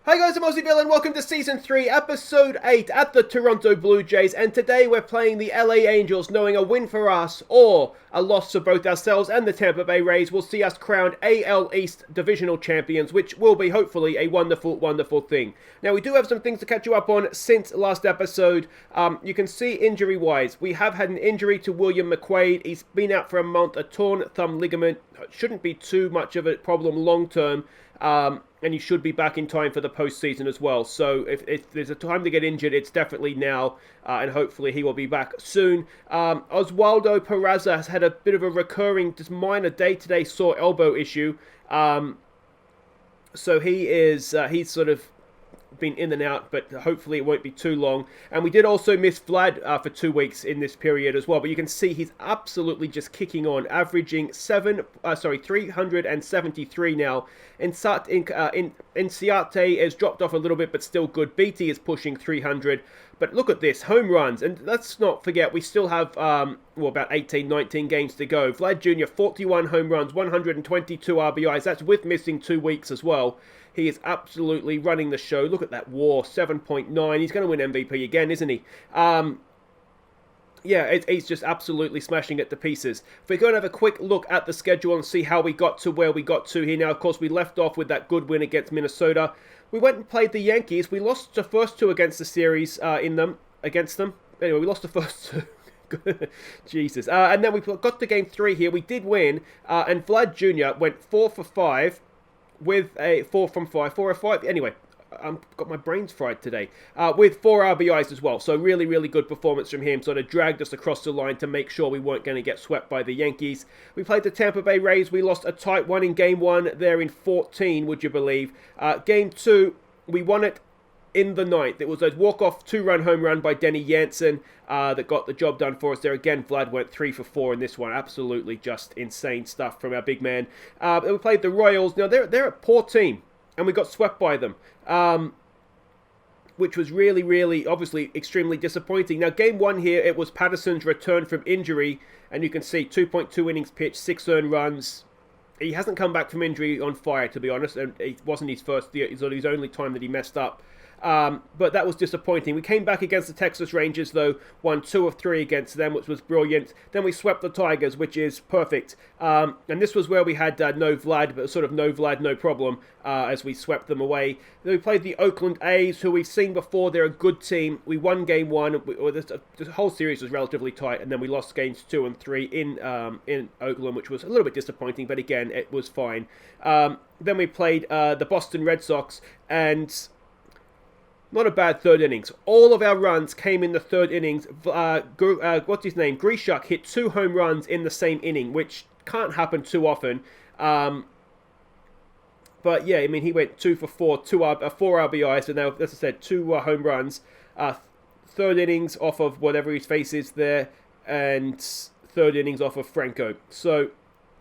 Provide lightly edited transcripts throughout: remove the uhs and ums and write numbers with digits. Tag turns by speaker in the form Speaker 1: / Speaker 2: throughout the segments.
Speaker 1: Hi guys, I'm Aussie and welcome to Season 3, Episode 8 at the Toronto Blue Jays, and today we're playing the LA Angels, knowing a win for us or a loss for both ourselves and the Tampa Bay Rays will see us crowned AL East Divisional Champions, which will be hopefully a wonderful, wonderful thing. Now we do have some things to catch you up on since last episode. You can see injury-wise, we have had an injury to William McQuaid. He's been out for a month, a torn thumb ligament. Shouldn't be too much of a problem long-term. And he should be back in time for the postseason as well. So if there's a time to get injured, it's definitely now, and hopefully he will be back soon. Oswaldo Peraza has had a bit of a recurring, just minor day-to-day sore elbow issue. So he's sort of been in and out, but hopefully it won't be too long. And we did also miss Vlad for 2 weeks in this period as well, but you can see he's absolutely just kicking on, averaging 373 now. Inciarte has dropped off a little bit, but still good. Beatty is pushing 300. But look at this, home runs. And let's not forget, we still have, about 18, 19 games to go. Vlad Jr., 41 home runs, 122 RBIs. That's with missing 2 weeks as well. He is absolutely running the show. Look at that WAR, 7.9. He's going to win MVP again, isn't he? He's just absolutely smashing it to pieces. If we're going to have a quick look at the schedule and see how we got to where we got to here. Now, of course, we left off with that good win against Minnesota. We went and played the Yankees. We lost the first two against the series against them. Anyway, we lost the first two. Jesus. And then we got to game 3 here. We did win. And Vlad Jr. went 4 for 5 with a 4 from 5. 4 or 5. Anyway. I've got my brains fried today, with 4 RBIs as well. So really, really good performance from him. Sort of dragged us across the line to make sure we weren't going to get swept by the Yankees. We played the Tampa Bay Rays. We lost a tight one in Game 1 there in 14, would you believe. Game 2, we won it in the 9th. It was a walk-off 2-run home run by Denny Jansen that got the job done for us there. Again, Vlad went 3 for 4 in this one. Absolutely just insane stuff from our big man. We played the Royals. Now, they're a poor team, and we got swept by them. Which was really, really, obviously, extremely disappointing. Now, Game 1 here, it was Patterson's return from injury, and you can see 2.2 innings pitched, 6 earned runs. He hasn't come back from injury on fire, to be honest, and it wasn't his his only time that he messed up. But that was disappointing. We came back against the Texas Rangers, though, won 2 of 3 against them, which was brilliant. Then we swept the Tigers, which is perfect. And this was where we had no Vlad, but sort of no Vlad, no problem, as we swept them away. Then we played the Oakland A's, who we've seen before. They're a good team. We won Game 1. The whole series was relatively tight, and then we lost Games 2 and 3 in Oakland, which was a little bit disappointing, but again, it was fine. Then we played the Boston Red Sox, and not a bad third innings. All of our runs came in the third innings. What's his name? Grishuk hit 2 home runs in the same inning, which can't happen too often. But yeah, I mean, he went 2 for 4, 4 RBIs, and now, as I said, 2 home runs. Third innings off of whatever his face is there, and third innings off of Franco. So,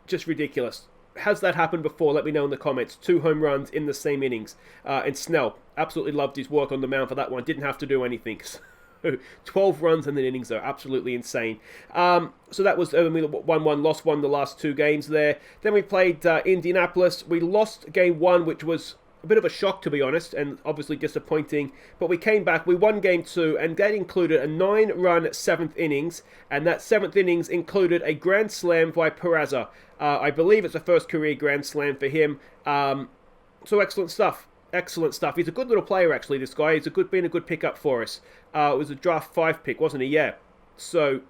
Speaker 1: just ridiculous. Has that happened before? Let me know in the comments. 2 home runs in the same innings. And Snell, absolutely loved his work on the mound for that one. Didn't have to do anything. 12 runs in the innings, though. Absolutely insane. So that was 1-1, lost 1 the last 2 games there. Then we played Indianapolis. We lost Game 1, which was a bit of a shock, to be honest, and obviously disappointing. But we came back. We won Game 2, and that included a 9-run 7th innings. And that 7th innings included a grand slam by Peraza. I believe it's a first career grand slam for him. So excellent stuff. Excellent stuff. He's a good little player, actually, this guy. He's been a good pickup for us. It was a draft 5 pick, wasn't he? Yeah. So,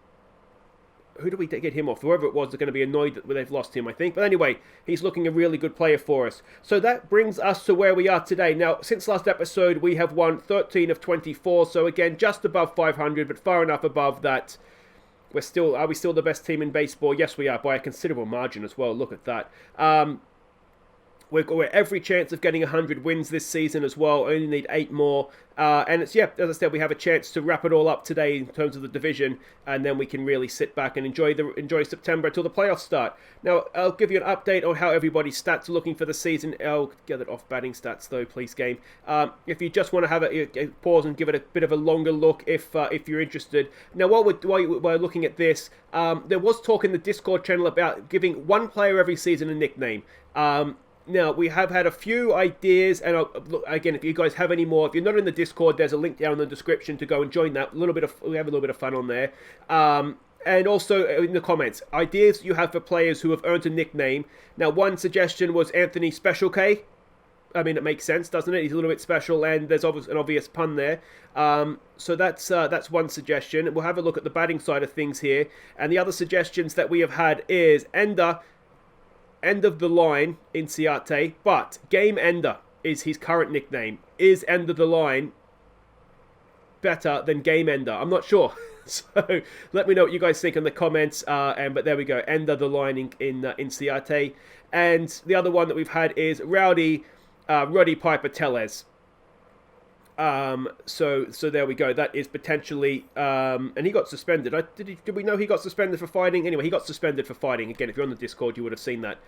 Speaker 1: who do we get him off? Whoever it was, they're going to be annoyed that they've lost him, I think. But anyway, he's looking a really good player for us. So that brings us to where we are today. Now, since last episode, we have won 13 of 24. So again, just above 500, but far enough above that. Are we still the best team in baseball? Yes, we are, by a considerable margin as well. Look at that. We've got every chance of getting 100 wins this season as well. Only need 8 more. And it's, as I said, we have a chance to wrap it all up today in terms of the division. And then we can really sit back and enjoy September until the playoffs start. Now, I'll give you an update on how everybody's stats are looking for the season. I'll get it off batting stats, though, please, game. If you just want to have a pause and give it a bit of a longer look, if you're interested. Now, while we're looking at this, there was talk in the Discord channel about giving one player every season a nickname. Now, we have had a few ideas, and look, again, if you guys have any more, if you're not in the Discord, there's a link down in the description to go and join that. We have a little bit of fun on there. And also in the comments, ideas you have for players who have earned a nickname. Now, one suggestion was Anthony Special K. I mean, it makes sense, doesn't it? He's a little bit special, and there's an obvious pun there. So that's one suggestion. We'll have a look at the batting side of things here. And the other suggestions that we have had is Ender, end of the line in Ciate, but Game Ender is his current nickname. Is End of the Line better than Game Ender? I'm not sure. So let me know what you guys think in the comments. But there we go, End of the Line in Ciate. And the other one that we've had is Roddy Piper Tellez. So there we go. That is potentially, and he got suspended. Did we know he got suspended for fighting? Anyway, he got suspended for fighting. Again, if you're on the Discord, you would have seen that.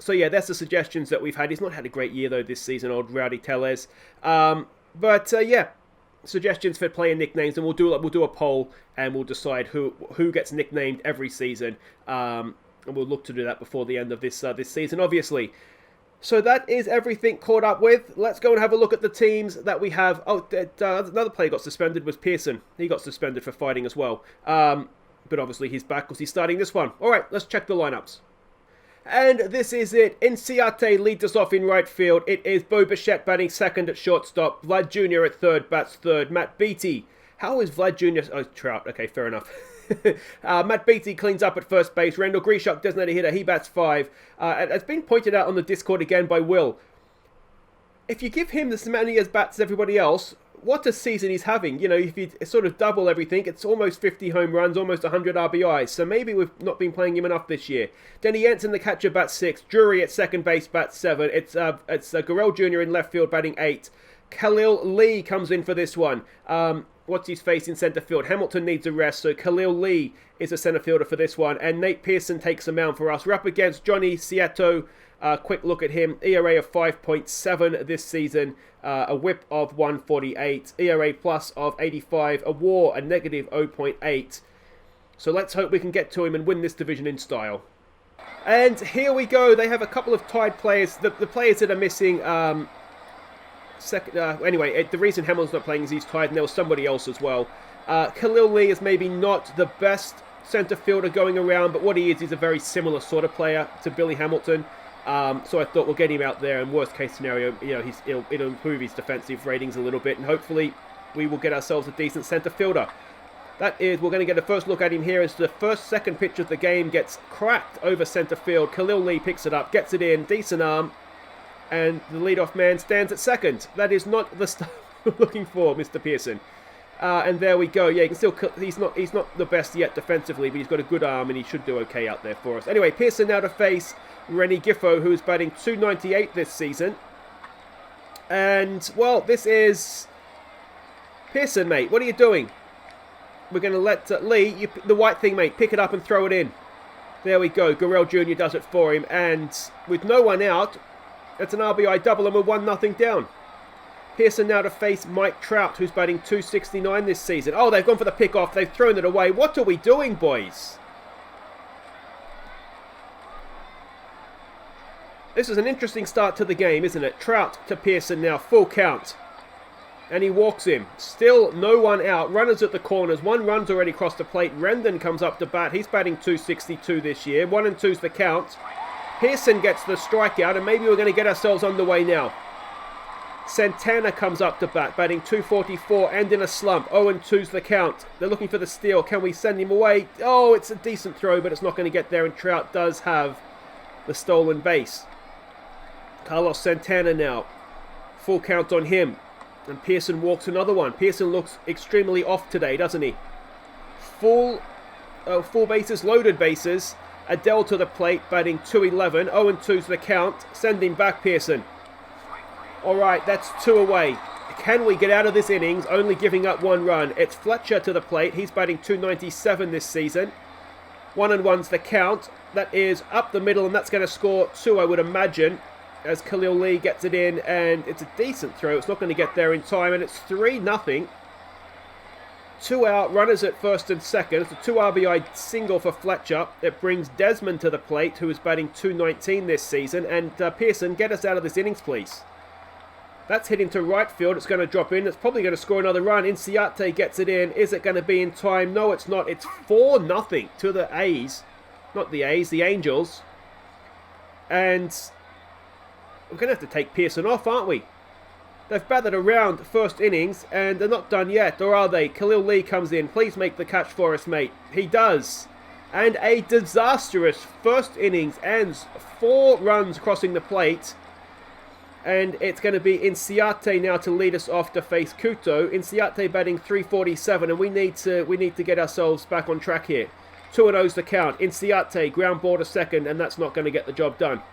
Speaker 1: So yeah, that's the suggestions that we've had. He's not had a great year though this season, old Rowdy Tellez. Yeah, suggestions for player nicknames, and we'll do a poll, and we'll decide who gets nicknamed every season. And we'll look to do that before the end of this season, obviously. So that is everything caught up with. Let's go and have a look at the teams that we have. Oh, another player got suspended was Pearson. He got suspended for fighting as well. But obviously he's back because he's starting this one. All right, let's check the lineups. And this is it. Inciate leads us off in right field. It is Bo Bichette batting second at shortstop. Vlad Jr. at third, bats third. Matt Beattie. How is Vlad Jr.? Oh, Trout. Okay, fair enough. Matt Beattie cleans up at first base. Randall Grishuk, designated hitter, he bats 5. It's been pointed out on the Discord again by Will. If you give him the same many as bats as everybody else, what a season he's having. You know, if you sort of double everything, it's almost 50 home runs, almost 100 RBIs. So maybe we've not been playing him enough this year. Denny Jensen, the catcher, bats 6. Drury at second base, bats 7. It's Garrell Jr. in left field, batting 8. Khalil Lee comes in for this one. What's his face in centre field? Hamilton needs a rest, so Khalil Lee is a centre fielder for this one. And Nate Pearson takes a mound for us. We're up against Johnny Ciato. Quick look at him. ERA of 5.7 this season. A whip of 148. ERA plus of 85. A WAR, a negative 0.8. So let's hope we can get to him and win this division in style. And here we go. They have a couple of tied players. The players that are missing... Anyway, the reason Hamilton's not playing is he's tired, and there was somebody else as well. Khalil Lee is maybe not the best centre fielder going around, but what he is, he's a very similar sort of player to Billy Hamilton. So I thought we'll get him out there, and worst case scenario, you know, it'll improve his defensive ratings a little bit, and hopefully we will get ourselves a decent centre fielder. That is, we're going to get a first look at him here as the second pitch of the game gets cracked over centre field. Khalil Lee picks it up, gets it in, decent arm. And the leadoff man stands at second. That is not the stuff we're looking for, Mr. Pearson. And there we go. Yeah, you can still. He's not the best yet defensively, but he's got a good arm and he should do okay out there for us. Anyway, Pearson now to face Rennie Giffo, who's batting .298 this season. And well, this is Pearson, mate. What are you doing? We're going to let Lee, the white thing, mate, pick it up and throw it in. There we go. Garrell Jr. does it for him, and with no one out. It's an RBI double and we're 1-0 down. Pearson now to face Mike Trout, who's batting .269 this season. Oh, they've gone for the pick-off. They've thrown it away. What are we doing, boys? This is an interesting start to the game, isn't it? Trout to Pearson now, full count. And he walks him. Still no one out. Runners at the corners. One run's already crossed the plate. Rendon comes up to bat. He's batting .262 this year. 1-2's the count. Pearson gets the strikeout, and maybe we're going to get ourselves underway now. Santana comes up to bat, batting .244 and in a slump. 0-2's the count. They're looking for the steal. Can we send him away? Oh, it's a decent throw, but it's not going to get there, and Trout does have the stolen base. Carlos Santana now. Full count on him. And Pearson walks another one. Pearson looks extremely off today, doesn't he? Full bases, loaded bases. Adele to the plate, batting .211. 0-2's the count. Send him back, Pearson. All right, that's 2 away. Can we get out of this innings, only giving up 1 run? It's Fletcher to the plate. He's batting .297 this season. 1-1's the count. That is up the middle, and that's going to score 2, I would imagine, as Khalil Lee gets it in, and it's a decent throw. It's not going to get there in time, and it's 3-0. 2 out, runners at first and second. It's a 2 RBI single for Fletcher. It brings Desmond to the plate, who is batting .219 this season. And Pearson, get us out of this innings, please. That's hitting to right field. It's going to drop in. It's probably going to score another run. Inciarte gets it in. Is it going to be in time? No, it's not. It's 4-0 to the A's. Not the A's, the Angels. And we're going to have to take Pearson off, aren't we? They've batted around the first innings, and they're not done yet, or are they? Khalil Lee comes in. Please make the catch for us, mate. He does. And a disastrous first innings ends. 4 runs crossing the plate. And it's going to be Inciarte now to lead us off to face Kuto. Inciarte batting .347, and we need to get ourselves back on track here. 2-0's the count. Inciarte, ground ball to second, and that's not going to get the job done.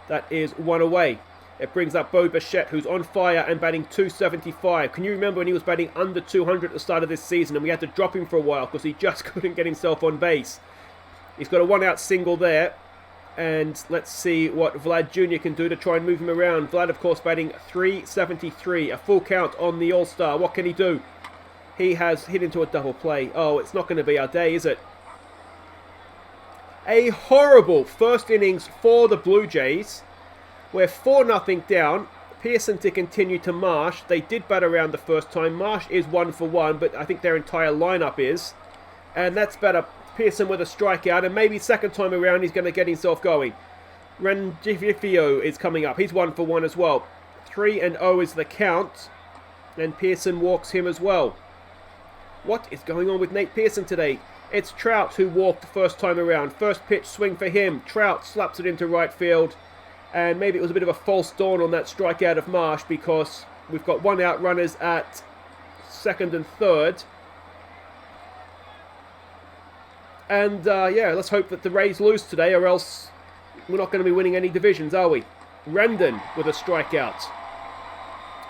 Speaker 1: That is 1 away. It brings up Bo Bichette, who's on fire and batting .275. Can you remember when he was batting under 200 at the start of this season and we had to drop him for a while because he just couldn't get himself on base? He's got a 1-out single there. And let's see what Vlad Jr. can do to try and move him around. Vlad, of course, batting .373. A full count on the All-Star. What can he do? He has hit into a double play. Oh, it's not going to be our day, is it? A horrible first innings for the Blue Jays. We're 4-0 down. Pearson to continue to Marsh. They did bat around the first time. Marsh is 1 for 1, but I think their entire lineup is. And that's better. Pearson with a strikeout, and maybe second time around he's going to get himself going. Rengifio is coming up. He's 1 for 1 as well. 3-0 is the count. And Pearson walks him as well. What is going on with Nate Pearson today? It's Trout who walked the first time around. First pitch swing for him. Trout slaps it into right field. And maybe it was a bit of a false dawn on that strikeout of Marsh because we've got 1-out runners at second and third. And yeah, let's hope that the Rays lose today or else we're not going to be winning any divisions, are we? Rendon with a strikeout.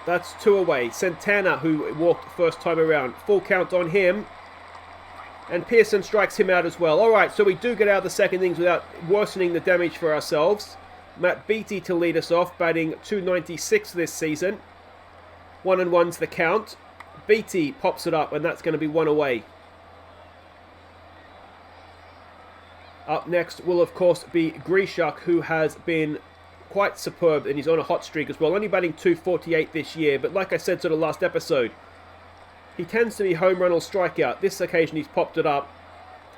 Speaker 1: That's 2 away. Santana, who walked the first time around. Full count on him. And Pearson strikes him out as well. All right, so we do get out of the second innings without worsening the damage for ourselves. Matt Beattie to lead us off, batting .296 this season. 1-1's the count. Beattie pops it up, and that's going to be 1 away. Up next will, of course, be Grishuk, who has been quite superb, and he's on a hot streak as well. Only batting .248 this year, but like I said to the last episode, he tends to be home run or strikeout. This occasion he's popped it up,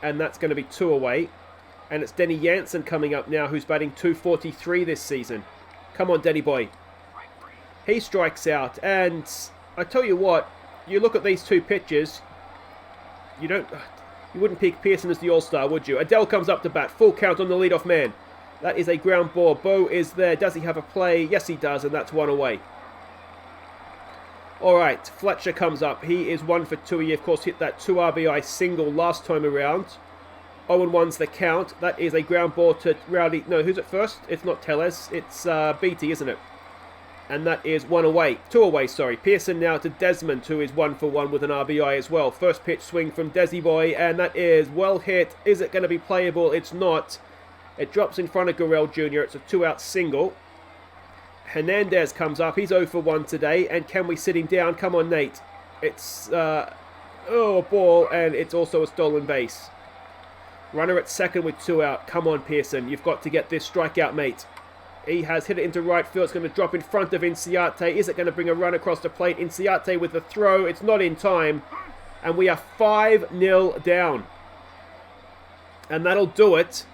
Speaker 1: and that's going to be 2 away. And it's Denny Jansen coming up now, who's batting .243 this season. Come on, Denny boy. He strikes out, and I tell you what, you look at these two pitches, you wouldn't pick Pearson as the All-Star, would you? Adele comes up to bat, full count on the leadoff man. That is a ground ball. Bo is there. Does he have a play? Yes, he does, and that's 1 away. All right, Fletcher comes up. He is 1 for 2. He, of course, hit that 2 RBI single last time around. 0-1's the count. That is a ground ball to Rowdy. No, who's at first? It's not Tellez. It's Beattie, isn't it? And that is 1 away. 2 away, sorry. Pearson now to Desmond, who is 1 for 1 with an RBI as well. First pitch swing from Desi Boy, and that is well hit. Is it going to be playable? It's not. It drops in front of Gurrell Jr. It's a 2-out single. Hernandez comes up. He's 0 for 1 today. And can we sit him down? Come on, Nate. It's a ball, and it's also a stolen base. Runner at second with 2 out. Come on, Pearson. You've got to get this strikeout, mate. He has hit it into right field. It's going to drop in front of Inciarte. Is it going to bring a run across the plate? Inciarte with the throw. It's not in time. And we are 5-0 down. And that'll do it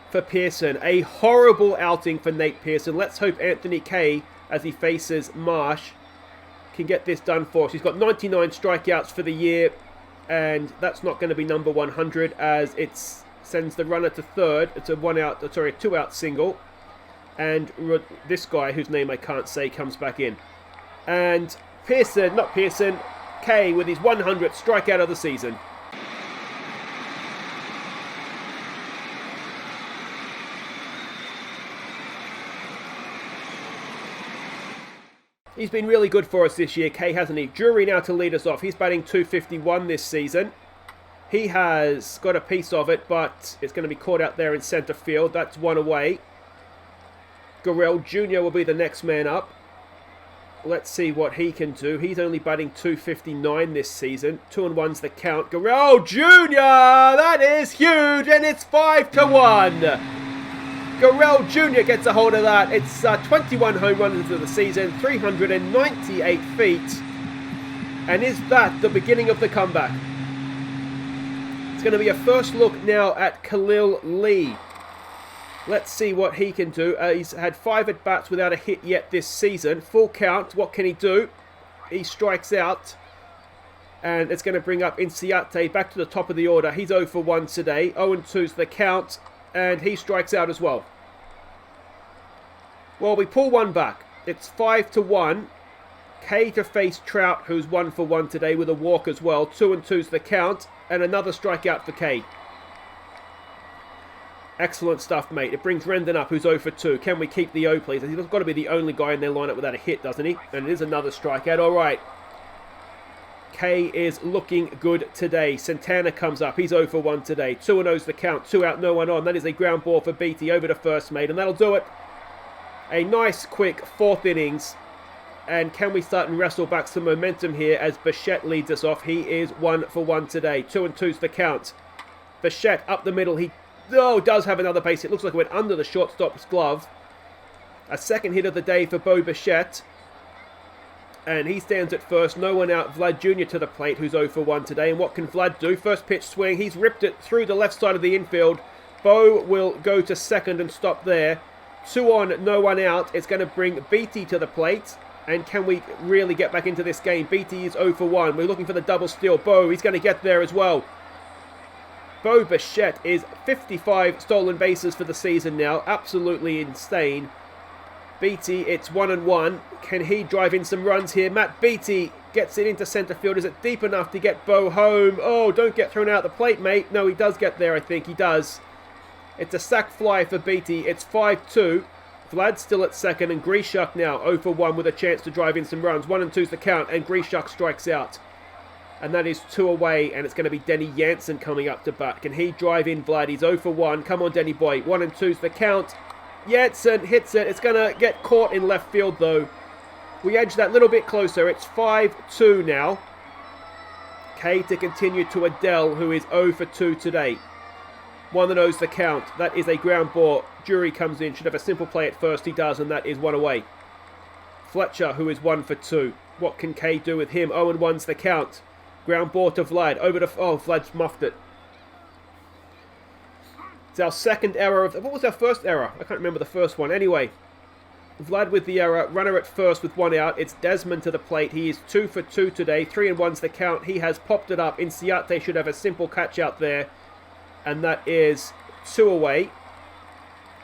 Speaker 1: for Pearson. A horrible outing for Nate Pearson. Let's hope Anthony Kay, as he faces Marsh, can get this done for us. He's got 99 strikeouts for the year. And that's not going to be number 100 as it sends the runner to third. It's a 2-out single. And this guy, whose name I can't say, comes back in. And Pearson, Kay with his 100th strikeout of the season. He's been really good for us this year, Kay, hasn't he? Drury now to lead us off. He's batting .251 this season. He has got a piece of it, but it's going to be caught out there in centre field. That's 1 away. Gurrell Jr. will be the next man up. Let's see what he can do. He's only batting .259 this season. 2-1's the count. Guerrero Jr. That is huge, and it's 5-1. Guerrero Jr. gets a hold of that. It's 21 home runs into the season, 398 feet, and is that the beginning of the comeback? It's going to be a first look now at Khalil Lee. Let's see what he can do. He's had 5 at-bats without a hit yet this season. Full count. What can he do? He strikes out. And it's going to bring up Inciarte back to the top of the order. He's 0 for 1 today. 0-2's the count. And he strikes out as well. Well, we pull one back. It's 5-1. K to face Trout, who's 1 for 1 today with a walk as well. 2-2's the count. And another strikeout for K. Excellent stuff, mate. It brings Rendon up, who's 0 for 2. Can we keep the O, please? He's got to be the only guy in their lineup without a hit, doesn't he? And it is another strikeout. All right. K is looking good today. Santana comes up. He's 0 for 1 today. 2-0's the count. 2 out, no one on. That is a ground ball for Beatty over to first, mate. And that'll do it. A nice, quick 4th innings. And can we start and wrestle back some momentum here as Bichette leads us off? He is 1 for 1 today. 2-2's the count. Bichette up the middle. He does have another base. It looks like it went under the shortstop's glove. A second hit of the day for Bo Bichette. And he stands at first. No one out. Vlad Jr. to the plate, who's 0 for 1 today. And what can Vlad do? First pitch swing. He's ripped it through the left side of the infield. Bo will go to second and stop there. 2 on, no one out. It's going to bring Beatty to the plate. And can we really get back into this game? Beatty is 0 for 1. We're looking for the double steal. Bo, he's going to get there as well. Bo Bichette is 55 stolen bases for the season now. Absolutely insane. Beatty, it's 1-1. Can he drive in some runs here? Matt Beatty gets it into centre field. Is it deep enough to get Bo home? Oh, don't get thrown out the plate, mate. No, he does get there, I think. He does. It's a sac fly for Beatty. It's 5-2. Vlad's still at second, and Grishuk now 0 for 1 with a chance to drive in some runs. 1-2's the count, and Grishuk strikes out. And that is 2 away, and it's going to be Denny Jansen coming up to bat. Can he drive in Vlad? He's 0 for 1. Come on, Denny boy. 1-2's the count. Jansen hits it. It's going to get caught in left field, though. We edge that little bit closer. It's 5-2 now. K to continue to Adele, who is 0 for 2 today. 1-0's the count. That is a ground ball. Jury comes in. Should have a simple play at first. He does, and that is 1 away. Fletcher, who is 1 for 2. What can K do with him? 0-1's the count. Ground ball to Vlad. Over to... Oh, Vlad's muffed it. It's our second error of... What was our first error? I can't remember the first one. Anyway, Vlad with the error. Runner at first with 1 out. It's Desmond to the plate. He is 2 for 2 today. 3-1's the count. He has popped it up. Inciarte should have a simple catch out there. And that is 2 away.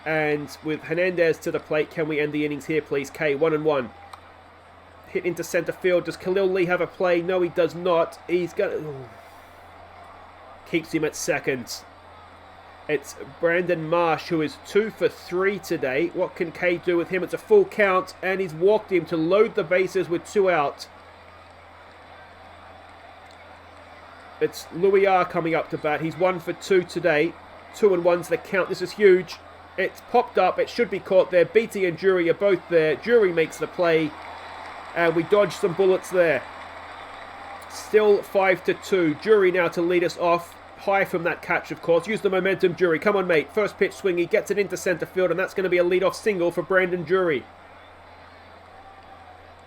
Speaker 1: And with Hernandez to the plate, can we end the innings here, please? K, 1-1. Hit into centre field. Does Khalil Lee have a play? No, he does not. He's got... Keeps him at second. It's Brandon Marsh, who is 2 for 3 today. What can K do with him? It's a full count, and he's walked him to load the bases with 2 out. It's Louis R coming up to bat. He's 1 for 2 today. 2-1's the count. This is huge. It's popped up. It should be caught there. Beatty and Jury are both there. Jury makes the play. And we dodge some bullets there. Still 5-2. Jury now to lead us off. High from that catch, of course. Use the momentum, Jury. Come on, mate. First pitch swing. He gets it into centre field, and that's going to be a lead-off single for Brandon Jury.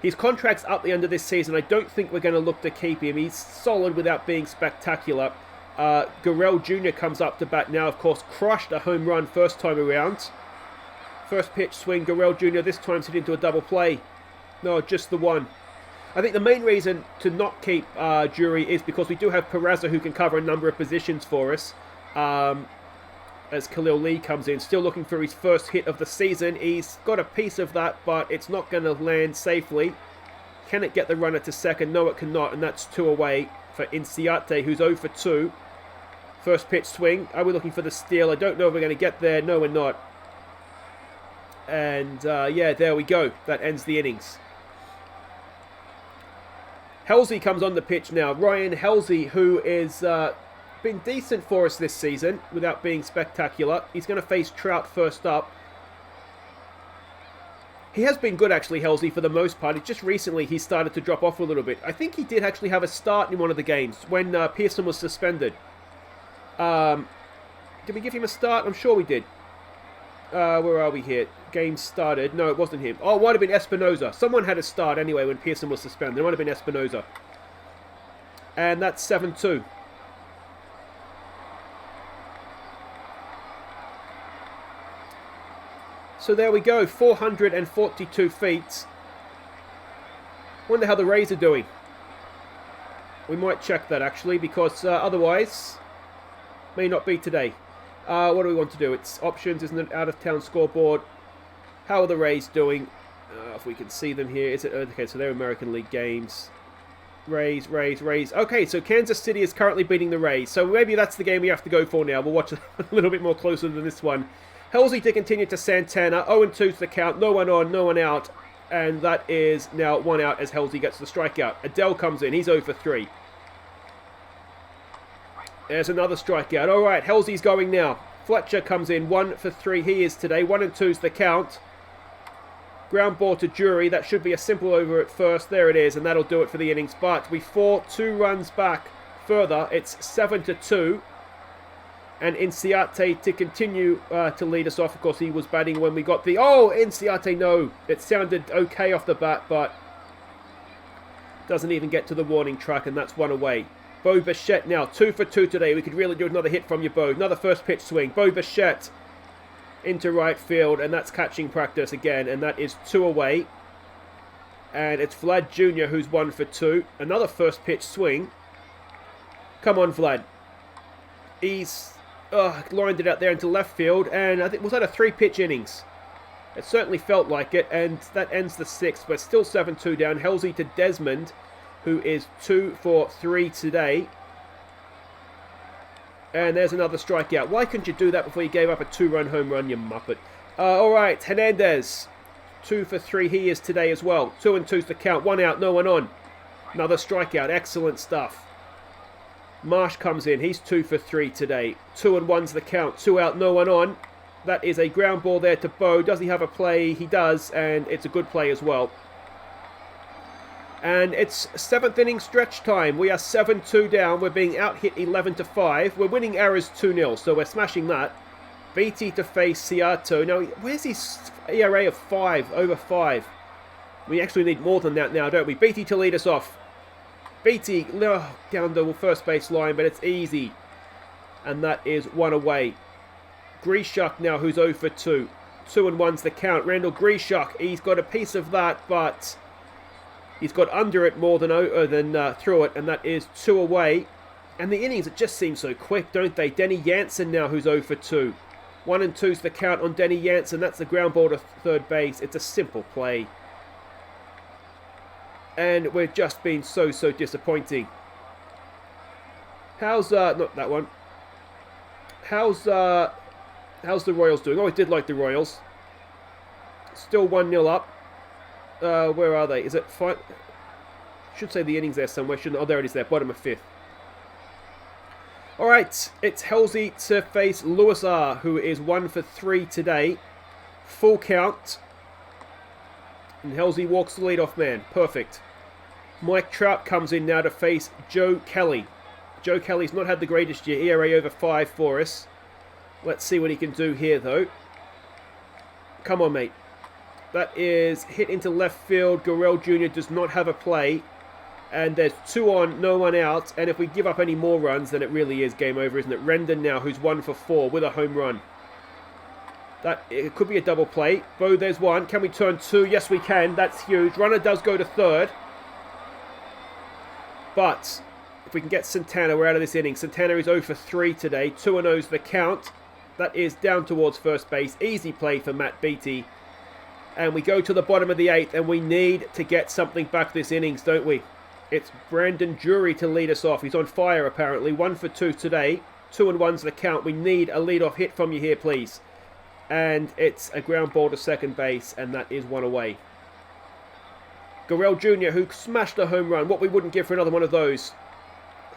Speaker 1: His contract's up the end of this season. I don't think we're going to look to keep him. He's solid without being spectacular. Guerrero Jr. comes up to bat now, of course. Crushed a home run first time around. First pitch swing. Guerrero Jr. this time's hit into a double play. No, just the one. I think the main reason to not keep Jury is because we do have Peraza who can cover a number of positions for us. As Khalil Lee comes in, still looking for his first hit of the season. He's got a piece of that, but it's not going to land safely. Can it get the runner to second? No, it cannot, and that's 2 away for Inciarte, who's 0 for 2. First pitch swing. Are we looking for the steal? I don't know if we're going to get there. No, we're not. And, yeah, there we go. That ends the innings. Halsey comes on the pitch now. Ryan Halsey, who is been decent for us this season without being spectacular. He's going to face Trout first up. He has been good, actually, Halsey, for the most part. It's just recently he started to drop off a little bit. I think he did actually have a start in one of the games when Pearson was suspended. Did we give him a start? I'm sure we did. Where are we here? Game started. No, it wasn't him. Oh, it might have been Espinoza. Someone had a start anyway when Pearson was suspended. It might have been Espinoza. And that's 7-2. So there we go. 442 feet. Wonder how the Rays are doing. We might check that actually, because otherwise may not be today. What do we want to do? It's options, isn't it? Out of town scoreboard. How are the Rays doing? If we can see them here. Is it okay? So they're American League games. Rays. Okay, so Kansas City is currently beating the Rays. So maybe that's the game we have to go for now. We'll watch a little bit more closer than this one. Halsey to continue to Santana. 0-2 to the count. No one on, no one out. And that is now 1 out as Halsey gets the strikeout. Adele comes in. He's 0 for 3. There's another strikeout. All right, Halsey's going now. Fletcher comes in. 1 for 3 he is today. 1-2's the count. Ground ball to Jury. That should be a simple over at first. There it is, and that'll do it for the innings. But we fall 2 runs back further. It's 7-2. And Inciarte to continue to lead us off. Of course, he was batting when we got the... Oh, Inciarte, no. It sounded okay off the bat, but doesn't even get to the warning track, and that's 1 away. Bo Bichette now, 2 for 2 today. We could really do another hit from you, Bo. Another first pitch swing. Bo Bichette into right field, and that's catching practice again, and that is 2 away. And it's Vlad Jr. who's 1 for 2. Another first pitch swing. Come on, Vlad. He's... lined it out there into left field, and I think was that a 3-pitch innings? It certainly felt like it, and that ends the 6th. We're still 7-2 down. Halsey to Desmond, who is 2 for 3 today. And there's another strikeout. Why couldn't you do that before you gave up a 2-run home run, you muppet? All right, Hernandez, 2 for 3 he is today as well. 2-2's the count. 1 out, no one on. Another strikeout. Excellent stuff. Marsh comes in. He's 2 for 3 today. 2-1's the count. 2 out, no one on. That is a ground ball there to Bo. Does he have a play? He does, and it's a good play as well. And it's 7th inning stretch time. We are 7-2 down. We're being out hit 11-5. We're winning errors 2-0, so we're smashing that. Beatty to face Seattle. Now, where's his ERA of 5, over 5? We actually need more than that now, don't we? Beatty to lead us off. Beatty down the first base line, but it's easy. And that is 1 away. Grishuk now, who's 0 for 2. 2-1's the count. Randall Grishuk, he's got a piece of that, but he's got under it more than through it, and that is 2 away. And the innings, it just seems so quick, don't they? Denny Jansen now, who's 0 for 2. 1-2's the count on Denny Jansen. That's the ground ball to third base. It's a simple play. And we're just being so disappointing. How's not that one? How's the Royals doing? Oh, I did like the Royals. Still 1-0 up. Where are they? Is it fine? Should say the innings there somewhere, shouldn't? Oh, there it is there, bottom of 5th. Alright, it's Halsey to face Lewis R, who is 1 for 3 today. Full count. And Halsey walks the leadoff man. Perfect. Mike Trout comes in now to face Joe Kelly. Joe Kelly's not had the greatest year. ERA over 5 for us. Let's see what he can do here, though. Come on, mate. That is hit into left field. Gurrell Jr. does not have a play. And there's 2 on, no one out. And if we give up any more runs, then it really is game over, isn't it? Rendon now, who's 1 for 4 with a home run. It could be a double play. Bo, there's 1. Can we turn 2? Yes, we can. That's huge. Runner does go to third. But if we can get Santana, we're out of this inning. Santana is 0 for 3 today. 2-0's the count. That is down towards first base. Easy play for Matt Beatty. And we go to the bottom of the 8th, and we need to get something back this innings, don't we? It's Brandon Jury to lead us off. He's on fire, apparently. 1 for 2 today. 2-1's the count. We need a leadoff hit from you here, please. And it's a ground ball to second base, and that is 1 away. Gurrell Jr., who smashed a home run. What we wouldn't give for another one of those.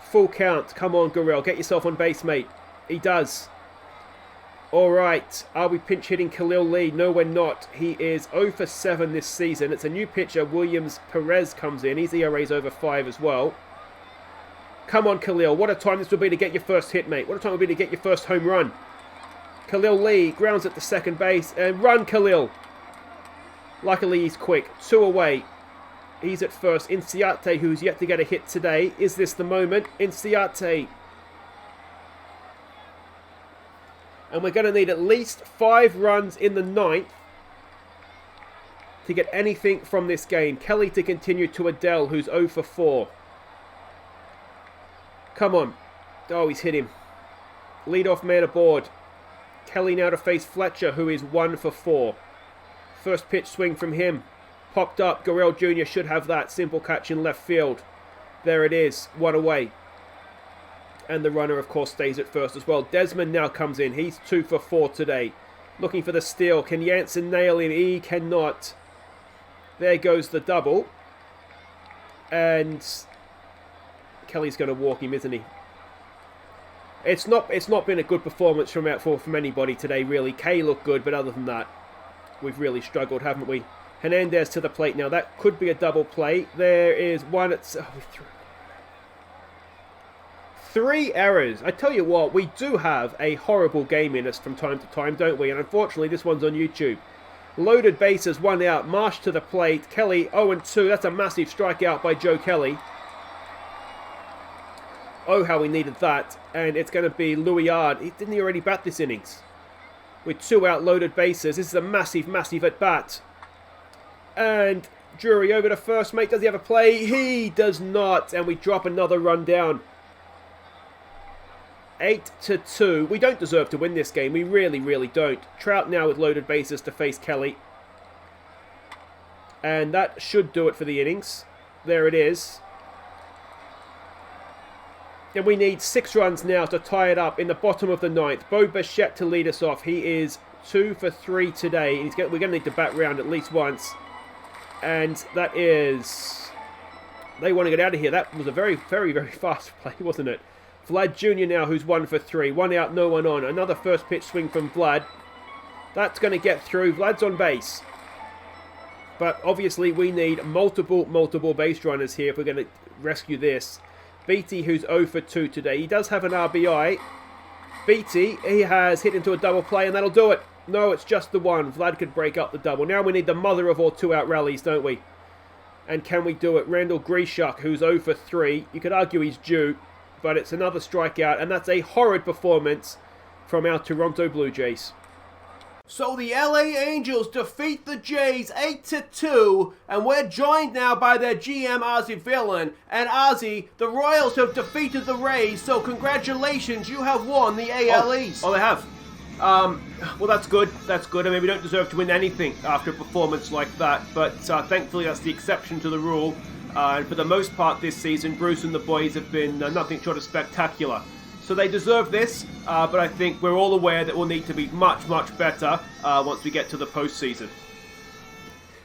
Speaker 1: Full count. Come on, Gurrell. Get yourself on base, mate. He does. Alright, are we pinch hitting Khalil Lee? No, we're not. He is 0 for 7 this season. It's a new pitcher. Williams Perez comes in. His ERA's over 5 as well. Come on, Khalil. What a time this will be to get your first hit, mate. What a time it will be to get your first home run. Khalil Lee grounds at the second base. And run, Khalil. Luckily, he's quick. 2 away. He's at first. Inciarte, who's yet to get a hit today. Is this the moment? Inciarte. And we're going to need at least 5 runs in the 9th to get anything from this game. Kelly to continue to Adele, who's 0 for 4. Come on. Oh, he's hit him. Leadoff man aboard. Kelly now to face Fletcher, who is 1 for 4. First pitch swing from him. Popped up. Gurriel Jr. should have that. Simple catch in left field. There it is. 1 away. And the runner, of course, stays at first as well. Desmond now comes in. He's 2 for 4 today. Looking for the steal. Can Jansen nail him? He cannot. There goes the double. And Kelly's going to walk him, isn't he? It's not been a good performance from anybody today, really. Kay looked good, but other than that, we've really struggled, haven't we? Hernandez to the plate now. That could be a double play. There is one at... Oh, 3 errors. I tell you what, we do have a horrible game in us from time to time, don't we? And unfortunately, this one's on YouTube. Loaded bases, 1 out. Marsh to the plate. Kelly 0-2. That's a massive strikeout by Joe Kelly. Oh, how we needed that. And it's going to be Louillard. Didn't he already bat this innings? With 2 out, loaded bases. This is a massive, massive at-bat. And Drury over to first, mate. Does he have a play? He does not. And we drop another run down. 8-2. We don't deserve to win this game. We really, really don't. Trout now with loaded bases to face Kelly. And that should do it for the innings. There it is. And we need 6 runs now to tie it up in the bottom of the 9th. Bo Bichette to lead us off. He is 2 for 3 today. We're going to need to bat round at least once. And that is... They want to get out of here. That was a very, very, very fast play, wasn't it? Vlad Jr. now, who's 1 for 3. 1 out, no one on. Another first pitch swing from Vlad. That's going to get through. Vlad's on base. But obviously we need multiple base runners here if we're going to rescue this. Beatty, who's 0 for 2 today. He does have an RBI. Beatty, he has hit into a double play, and that'll do it. No, it's just the one. Vlad could break up the double. Now we need the mother of all 2-out rallies, don't we? And can we do it? Randall Grieshuk, who's 0 for 3. You could argue he's due, but it's another strikeout, and that's a horrid performance from our Toronto Blue Jays. So the LA Angels defeat the Jays 8-2, and we're joined now by their GM Aussie Villain. And Aussie, the Royals have defeated the Rays, so congratulations, you have won the AL East. Oh, they have. Well, that's good. That's good. I mean, we don't deserve to win anything after a performance like that, but thankfully that's the exception to the rule. And for the most part this season, Bruce and the boys have been nothing short of spectacular. So they deserve this, but I think we're all aware that we'll need to be much, much better once we get to the postseason.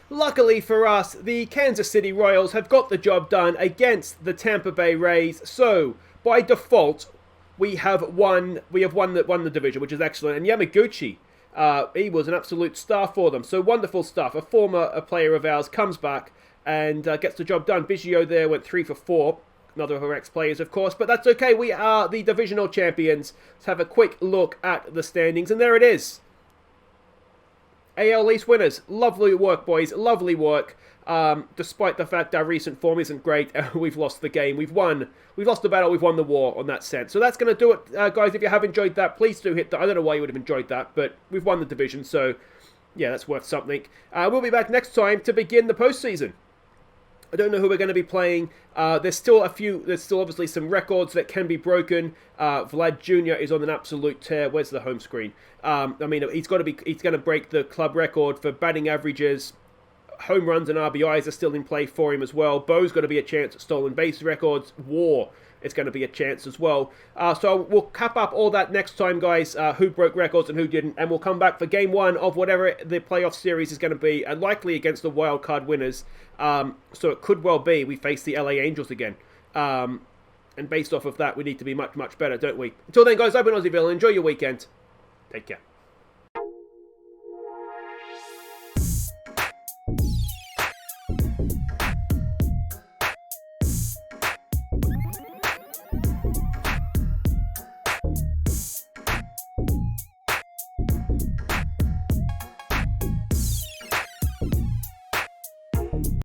Speaker 1: Luckily for us, the Kansas City Royals have got the job done against the Tampa Bay Rays. So, by default, we have won the division, which is excellent. And Yamaguchi, he was an absolute star for them. So wonderful stuff. A former player of ours comes back and gets the job done. Biggio there went 3 for 4. Another of our ex-players, of course, but that's okay. We are the divisional champions. Let's have a quick look at the standings, and there it is. AL East winners. Lovely work, boys. Lovely work. Despite the fact our recent form isn't great, we've lost the game. We've lost the battle. We've won the war on that sense. So that's going to do it, guys. If you have enjoyed that, please do hit the... I don't know why you would have enjoyed that, but we've won the division, so yeah, that's worth something. We'll be back next time to begin the postseason. I don't know who we're going to be playing. There's still obviously some records that can be broken. Vlad Jr. is on an absolute tear. Where's the home screen? I mean, he's going to break the club record for batting averages. Home runs and RBIs are still in play for him as well. Bo's got to be a chance at stolen base records. WAR is going to be a chance as well. So we'll cap up all that next time, guys, who broke records and who didn't. And we'll come back for game 1 of whatever the playoff series is going to be, likely against the wild card winners. So it could well be we face the LA Angels again. And based off of that, we need to be much, much better, don't we? Until then, guys, I've been Aussie Villain. Enjoy your weekend. Take care.